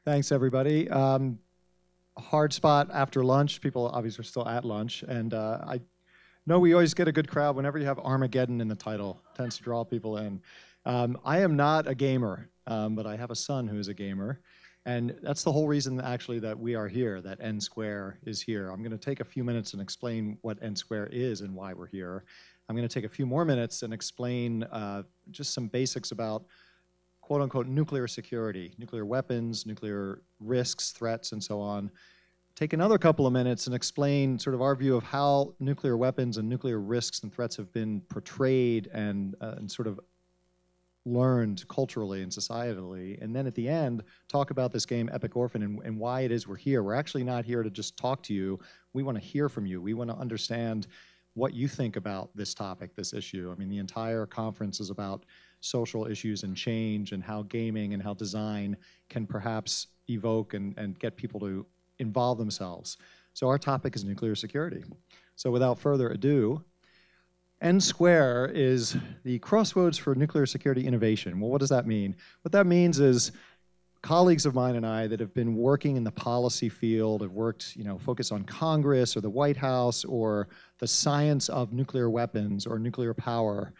Thanks, everybody. Hard spot after lunch. People obviously are still at lunch. And I know we always get a good crowd whenever you have Armageddon in the title. It tends to draw people in. I am not a gamer, but I have a son who is a gamer. And that's the whole reason, actually, that we are here, that N Square is here. I'm going to take a few minutes and explain what N Square is and why we're here. I'm going to take a few more minutes and explain just some basics about quote-unquote nuclear security, nuclear weapons, nuclear risks, threats, and so on. Take another couple of minutes and explain sort of our view of how nuclear weapons and nuclear risks and threats have been portrayed and sort of learned culturally and societally. And then at the end, talk about this game, Epic Orphan, and why it is we're here. We're actually not here to just talk to you. We want to hear from you. We want to understand what you think about this topic, this issue. I mean, the entire conference is about social issues and change and how gaming and how design can perhaps evoke and get people to involve themselves. So our topic is nuclear security. So without further ado, N Square is the crossroads for nuclear security innovation. Well, what does that mean? What that means is colleagues of mine and I that have been working in the policy field, have worked, focused on Congress or the White House or the science of nuclear weapons or nuclear power.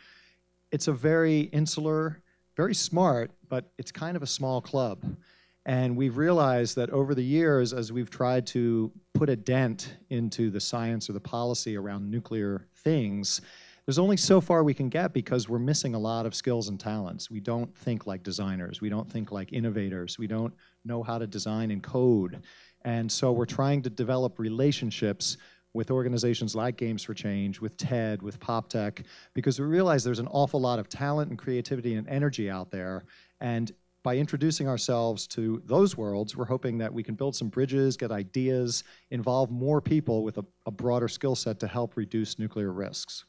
It's a very insular, very smart, but it's kind of a small club. And we've realized that over the years, as we've tried to put a dent into the science or the policy around nuclear things, there's only so far we can get because we're missing a lot of skills and talents. We don't think like designers. We don't think like innovators. We don't know how to design and code. And so we're trying to develop relationships with organizations like Games for Change, with TED, with PopTech, because we realize there's an awful lot of talent and creativity and energy out there. And by introducing ourselves to those worlds, we're hoping that we can build some bridges, get ideas, involve more people with a broader skill set to help reduce nuclear risks.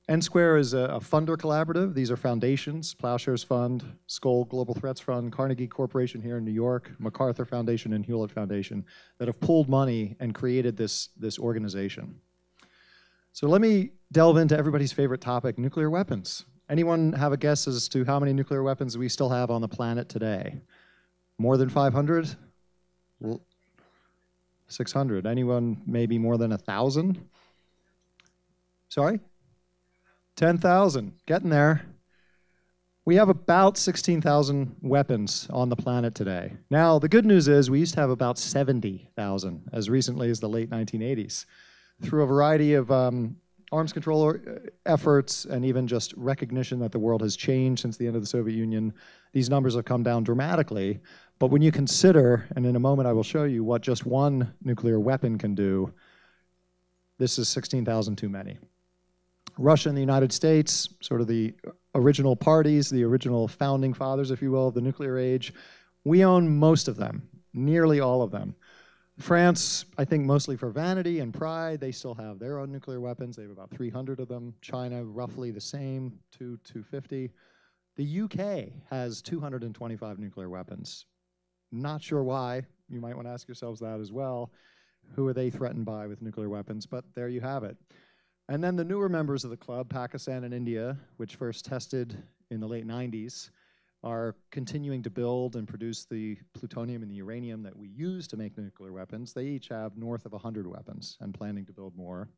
N Square is a funder collaborative. These are foundations, Ploughshare's Fund, Skoll Global Threats Fund, Carnegie Corporation here in New York, MacArthur Foundation, and Hewlett Foundation that have pooled money and created this organization. So let me delve into everybody's favorite topic, nuclear weapons. Anyone have a guess as to how many nuclear weapons we still have on the planet today? More than 500? 600. Anyone maybe more than 1,000? Sorry? 10,000, getting there. We have about 16,000 weapons on the planet today. Now, the good news is we used to have about 70,000 as recently as the late 1980s. Through a variety of arms control efforts and even just recognition that the world has changed since the end of the Soviet Union, these numbers have come down dramatically. But when you consider, and in a moment I will show you what just one nuclear weapon can do, this is 16,000 too many. Russia and the United States, sort of the original parties, the original founding fathers, if you will, of the nuclear age, we own most of them, nearly all of them. France, I think mostly for vanity and pride, they still have their own nuclear weapons. They have about 300 of them. China, roughly the same, 250. The UK has 225 nuclear weapons. Not sure why. You might want to ask yourselves that as well. Who are they threatened by with nuclear weapons? But there you have it. And then the newer members of the club, Pakistan and India, which first tested in the late 90s, are continuing to build and produce the plutonium and the uranium that we use to make nuclear weapons. They each have north of 100 weapons and planning to build more.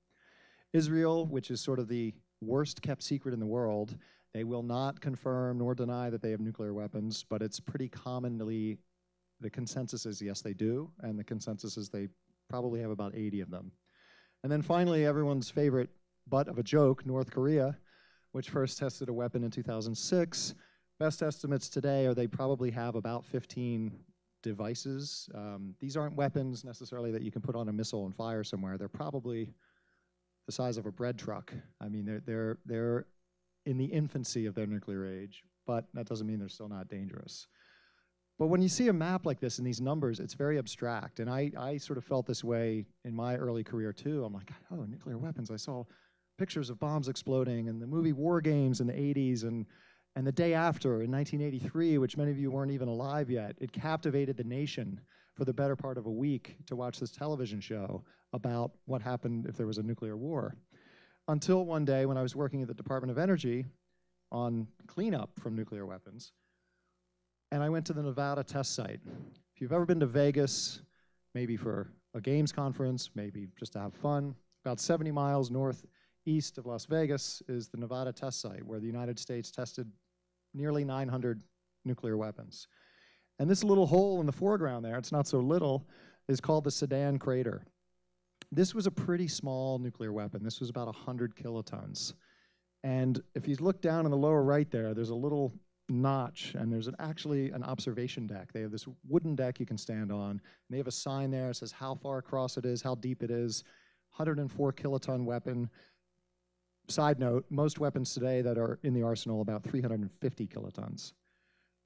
Israel, which is sort of the worst kept secret in the world, they will not confirm nor deny that they have nuclear weapons, but it's pretty commonly, the consensus is yes, they do, and the consensus is they probably have about 80 of them. And then finally, everyone's favorite butt of a joke, North Korea, which first tested a weapon in 2006. Best estimates today are they probably have about 15 devices. These aren't weapons necessarily that you can put on a missile and fire somewhere. They're probably the size of a bread truck. I mean, they're in the infancy of their nuclear age, but that doesn't mean they're still not dangerous. But when you see a map like this and these numbers, it's very abstract. And I sort of felt this way in my early career too. I'm like, oh, nuclear weapons. I saw pictures of bombs exploding and the movie War Games in the 80s and the day after in 1983, which many of you weren't even alive yet, it captivated the nation for the better part of a week to watch this television show about what happened if there was a nuclear war. Until one day when I was working at the Department of Energy on cleanup from nuclear weapons, and I went to the Nevada test site. If you've ever been to Vegas, maybe for a games conference, maybe just to have fun, about 70 miles northeast of Las Vegas is the Nevada test site where the United States tested nearly 900 nuclear weapons. And this little hole in the foreground there, it's not so little, is called the Sedan crater. This was a pretty small nuclear weapon. This was about 100 kilotons. And if you look down in the lower right there, there's a little notch, and there's actually an observation deck. They have this wooden deck you can stand on, and they have a sign there that says how far across it is, how deep it is, 104 kiloton weapon. Side note, most weapons today that are in the arsenal about 350 kilotons.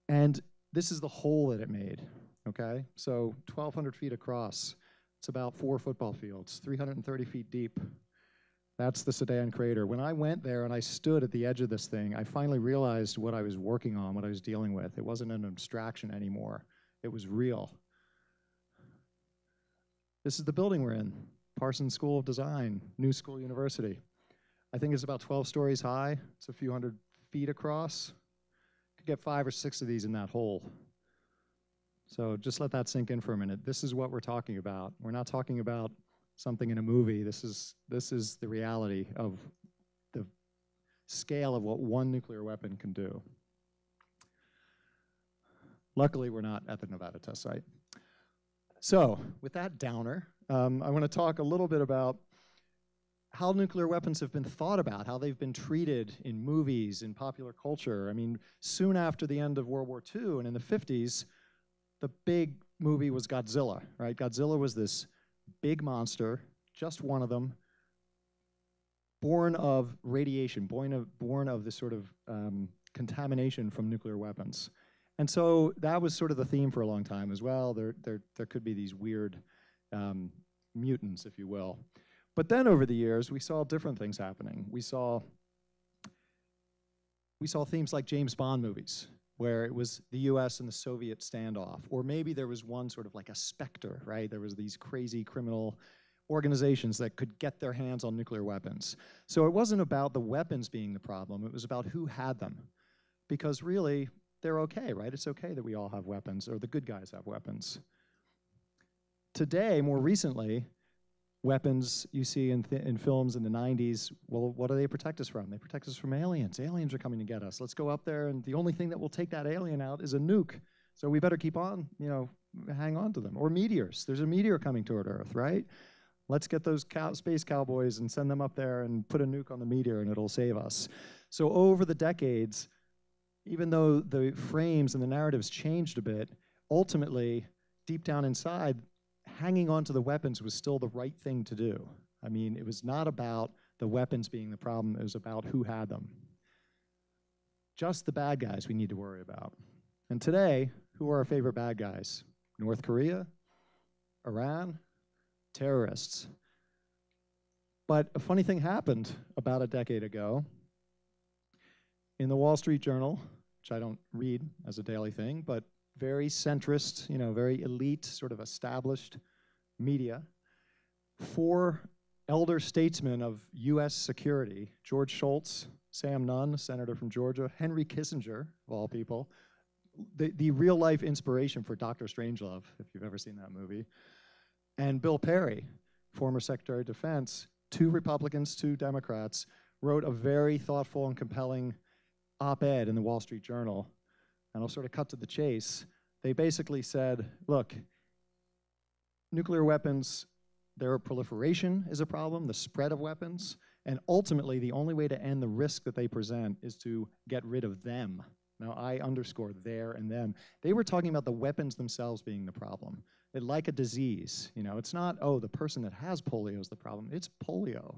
And this is the hole that it made, okay? So 1,200 feet across. It's about 4 football fields, 330 feet deep. That's the Sedan crater. When I went there and I stood at the edge of this thing, I finally realized what I was working on, what I was dealing with. It wasn't an abstraction anymore. It was real. This is the building we're in, Parsons School of Design, New School University. I think it's about 12 stories high. It's a few hundred feet across. Could get 5 or 6 of these in that hole. So just let that sink in for a minute. This is what we're talking about. We're not talking about something in a movie. This is the reality of the scale of what one nuclear weapon can do. Luckily, we're not at the Nevada test site. So with that downer, I want to talk a little bit about how nuclear weapons have been thought about, how they've been treated in movies, in popular culture. I mean, soon after the end of World War II and in the 50s, the big movie was Godzilla, right? Godzilla was this big monster, just one of them, born of radiation, born of this sort of contamination from nuclear weapons. And so that was sort of the theme for a long time as well. There could be these weird mutants, if you will. But then over the years, we saw different things happening. We saw themes like James Bond movies, where it was the US and the Soviet standoff. Or maybe there was one sort of like a specter, right? There was these crazy criminal organizations that could get their hands on nuclear weapons. So it wasn't about the weapons being the problem, it was about who had them. Because really, they're okay, right? It's okay that we all have weapons, or the good guys have weapons. Today, more recently, weapons you see in films in the 90s, well, what do they protect us from? They protect us from aliens. Aliens are coming to get us. Let's go up there, and the only thing that will take that alien out is a nuke. So we better keep on, hang on to them. Or meteors. There's a meteor coming toward Earth, right? Let's get those space cowboys and send them up there and put a nuke on the meteor, and it'll save us. So over the decades, even though the frames and the narratives changed a bit, ultimately, deep down inside, hanging on to the weapons was still the right thing to do. I mean, it was not about the weapons being the problem, it was about who had them. Just the bad guys we need to worry about. And today, who are our favorite bad guys? North Korea? Iran? Terrorists. But a funny thing happened about a decade ago. In the Wall Street Journal, which I don't read as a daily thing, but very centrist, very elite, sort of established media. 4 elder statesmen of US security, George Shultz, Sam Nunn, senator from Georgia, Henry Kissinger, of all people, the real life inspiration for Dr. Strangelove, if you've ever seen that movie, and Bill Perry, former Secretary of Defense, 2 Republicans, 2 Democrats, wrote a very thoughtful and compelling op-ed in the Wall Street Journal. And I'll sort of cut to the chase. They basically said, look, nuclear weapons, their proliferation is a problem, the spread of weapons, and ultimately the only way to end the risk that they present is to get rid of them. Now I underscore their and them. They were talking about the weapons themselves being the problem. Like a disease, it's not, oh, the person that has polio is the problem, it's polio.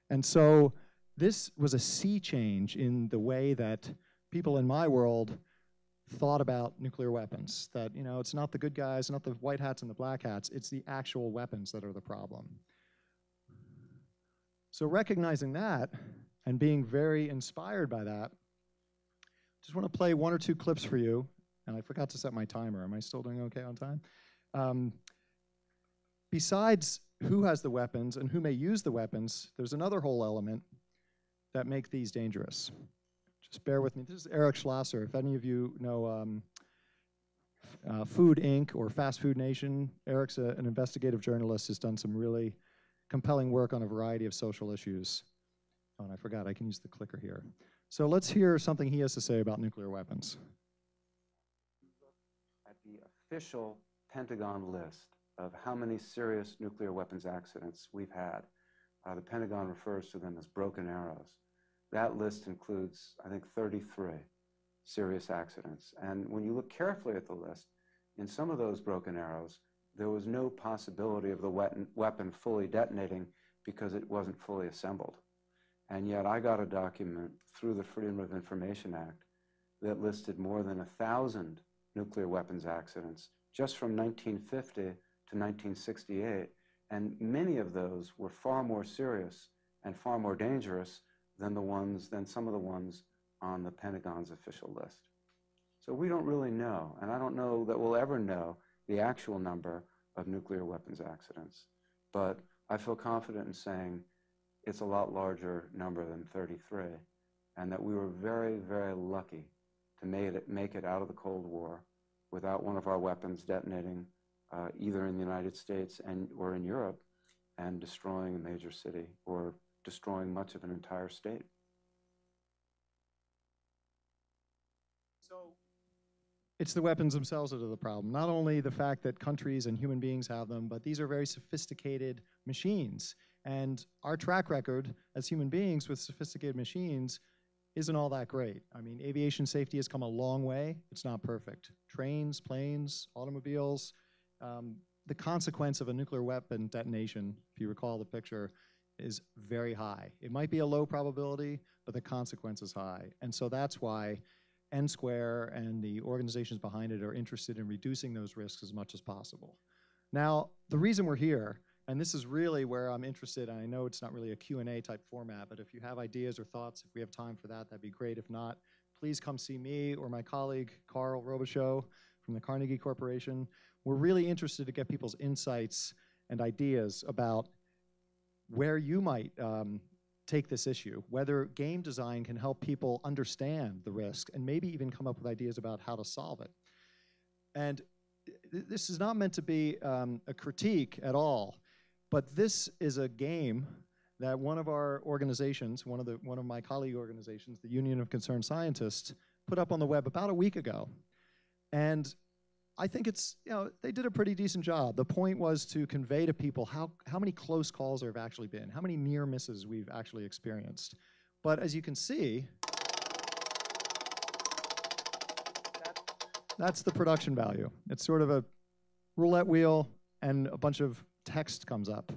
And so this was a sea change in the way that people in my world thought about nuclear weapons, that it's not the good guys, not the white hats and the black hats, it's the actual weapons that are the problem. So recognizing that and being very inspired by that, just want to play 1 or 2 clips for you, and I forgot to set my timer. Am I still doing okay on time? Besides who has the weapons and who may use the weapons, there's another whole element that make these dangerous. Just bear with me. This is Eric Schlosser. If any of you know Food Inc. or Fast Food Nation. Eric's an investigative journalist, has done some really compelling work on a variety of social issues. Oh, and I forgot, I can use the clicker here. So let's hear something he has to say about nuclear weapons. At the official Pentagon list of how many serious nuclear weapons accidents we've had, the Pentagon refers to them as broken arrows. That list includes, I think, 33 serious accidents. And when you look carefully at the list, in some of those broken arrows, there was no possibility of the weapon fully detonating because it wasn't fully assembled. And yet I got a document through the Freedom of Information Act that listed more than 1,000 nuclear weapons accidents just from 1950 to 1968. And many of those were far more serious and far more dangerous than some of the ones on the Pentagon's official list. So we don't really know, and I don't know that we'll ever know the actual number of nuclear weapons accidents. But I feel confident in saying it's a lot larger number than 33, and that we were very, very lucky to make it out of the Cold War without one of our weapons detonating either in the United States or in Europe and destroying a major city or destroying much of an entire state. So it's the weapons themselves that are the problem. Not only the fact that countries and human beings have them, but these are very sophisticated machines. And our track record as human beings with sophisticated machines isn't all that great. I mean, aviation safety has come a long way. It's not perfect. Trains, planes, automobiles, the consequence of a nuclear weapon detonation, if you recall the picture, is very high. It might be a low probability, but the consequence is high. And so that's why N Square and the organizations behind it are interested in reducing those risks as much as possible. Now, the reason we're here, and this is really where I'm interested, and I know it's not really a Q&A type format, but if you have ideas or thoughts, if we have time for that, that'd be great. If not, please come see me or my colleague, Carl Robichaux from the Carnegie Corporation. We're really interested to get people's insights and ideas about where you might take this issue, whether game design can help people understand the risk and maybe even come up with ideas about how to solve it. And this is not meant to be a critique at all, but this is a game that one of our organizations, one of my colleague organizations, the Union of Concerned Scientists, put up on the web about a week ago. And I think it's, they did a pretty decent job. The point was to convey to people how many close calls there have actually been, how many near misses we've actually experienced. But as you can see, that's the production value. It's sort of a roulette wheel and a bunch of text comes up.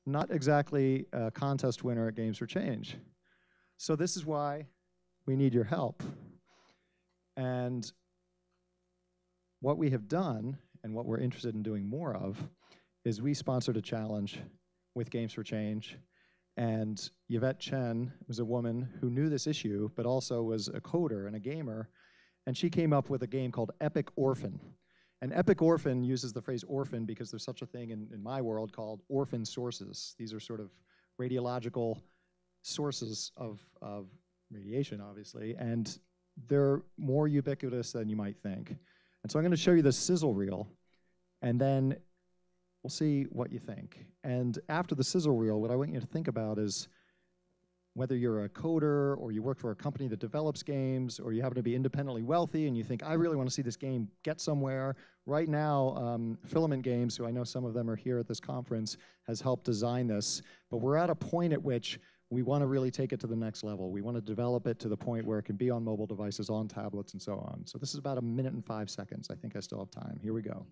Not exactly a contest winner at Games for Change. So this is why we need your help. And what we have done, and what we're interested in doing more of, is we sponsored a challenge with Games for Change. And Yvette Chen was a woman who knew this issue, but also was a coder and a gamer. And she came up with a game called Epic Orphan. And Epic Orphan uses the phrase orphan because there's such a thing in my world called orphan sources. These are sort of radiological sources of radiation, obviously, and they're more ubiquitous than you might think. And so I'm going to show you the Sizzle Reel, and then we'll see what you think. And after the Sizzle Reel, what I want you to think about is whether you're a coder or you work for a company that develops games or you happen to be independently wealthy and you think, I really want to see this game get somewhere. Right now, Filament Games, who I know some of them are here at this conference, has helped design this. But we're at a point at which we want to really take it to the next level. We want to develop it to the point where it can be on mobile devices, on tablets, and so on. So this is about 1 minute and 5 seconds. I think I still have time. Here we go.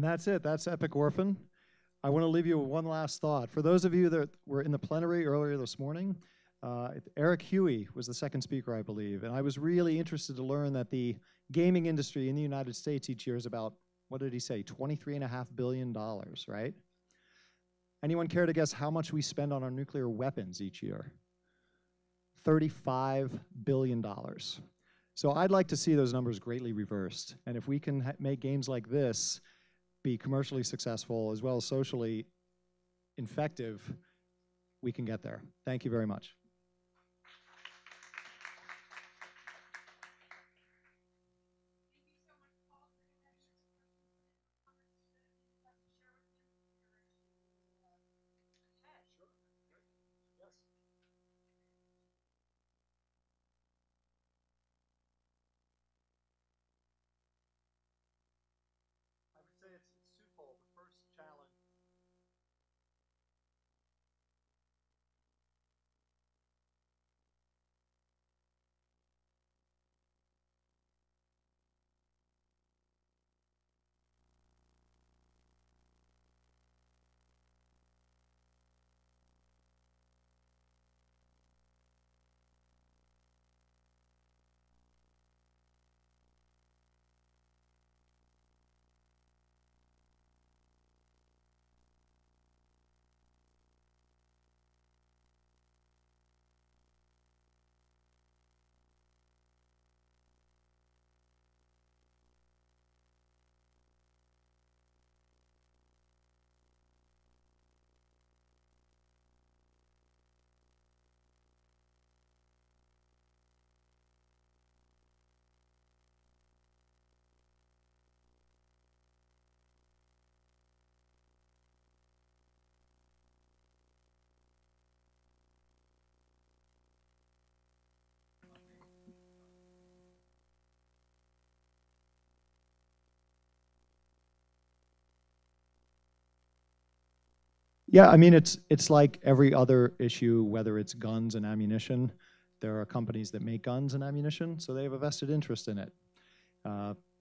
And that's it. That's Epic Orphan. I want to leave you with one last thought. For those of you that were in the plenary earlier this morning, Eric Huey was the second speaker, I believe. And I was really interested to learn that the gaming industry in the United States each year is about, what did he say, $23.5 billion, right? Anyone care to guess how much we spend on our nuclear weapons each year? $35 billion. So I'd like to see those numbers greatly reversed. And if we can make games like this be commercially successful as well as socially effective, we can get there. Thank you very much. I would say it's twofold. The first challenge. Yeah, I mean, it's like every other issue, whether it's guns and ammunition. There are companies that make guns and ammunition, so they have a vested interest in it.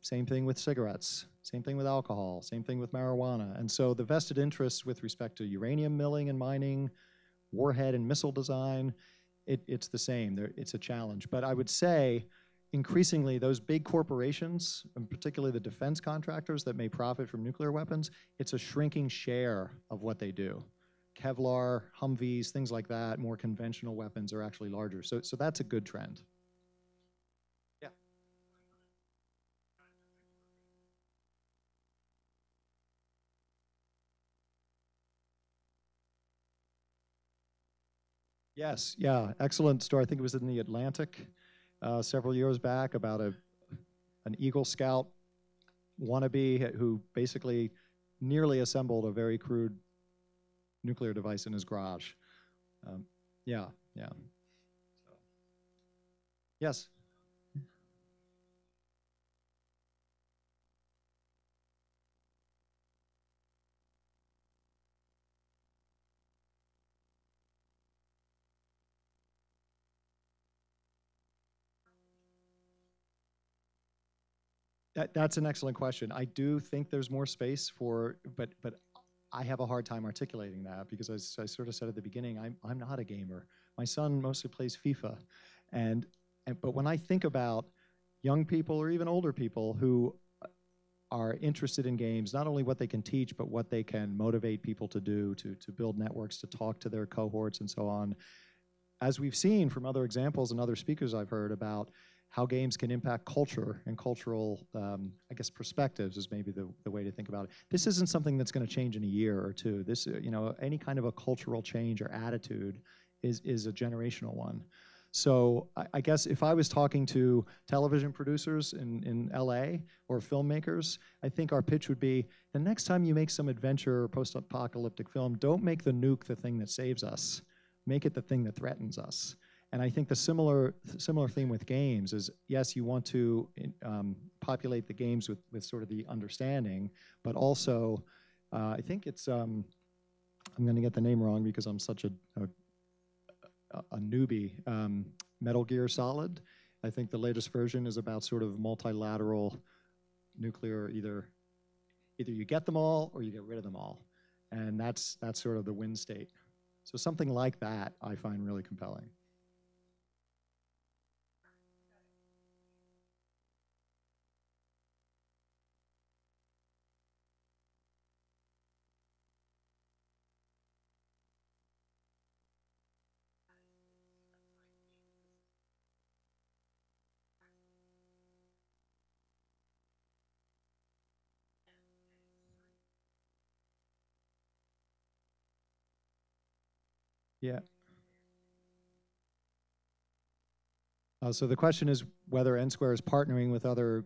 Same thing with cigarettes, same thing with alcohol, same thing with marijuana. And so the vested interests with respect to uranium milling and mining, warhead and missile design, it's the same. It's a challenge. But I would say, increasingly, those big corporations, and particularly the defense contractors that may profit from nuclear weapons, it's a shrinking share of what they do. Kevlar, Humvees, things like that, more conventional weapons are actually larger. So that's a good trend. Yeah. Yes, yeah, excellent story. I think it was in the Atlantic several years back about an Eagle Scout wannabe who basically nearly assembled a very crude nuclear device in his garage. Yeah. So, yes. That's an excellent question. I do think there's more space for, but I have a hard time articulating that because as I sort of said at the beginning, I'm not a gamer. My son mostly plays FIFA, but when I think about young people or even older people who are interested in games, not only what they can teach, but what they can motivate people to do, to build networks, to talk to their cohorts and so on. As we've seen from other examples and other speakers I've heard about how games can impact culture and cultural, I guess, perspectives is maybe the way to think about it. This isn't something that's going to change in a year or two. This, any kind of a cultural change or attitude is a generational one. So I guess if I was talking to television producers in LA or filmmakers, I think our pitch would be, the next time you make some adventure or post-apocalyptic film, don't make the nuke the thing that saves us. Make it the thing that threatens us. And I think the similar theme with games is, yes, you want to populate the games with sort of the understanding, but also, I think it's, I'm going to get the name wrong because I'm such a newbie. Metal Gear Solid. I think the latest version is about sort of multilateral nuclear either. Either you get them all or you get rid of them all. And that's sort of the win state. So something like that I find really compelling. Yeah. So the question is whether N Square is partnering with other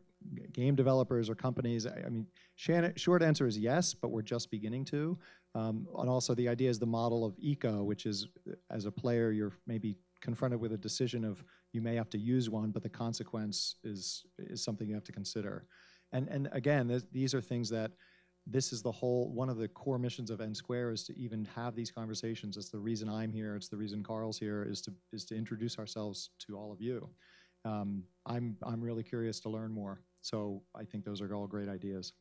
game developers or companies. I mean, short answer is yes, but we're just beginning to. And also the idea is the model of eco, which is as a player, you're maybe confronted with a decision of you may have to use one, but the consequence is something you have to consider. And again, these are things that this is one of the core missions of N Square is to even have these conversations. It's the reason I'm here. It's the reason Carl's here is to introduce ourselves to all of you. I'm really curious to learn more. So I think those are all great ideas.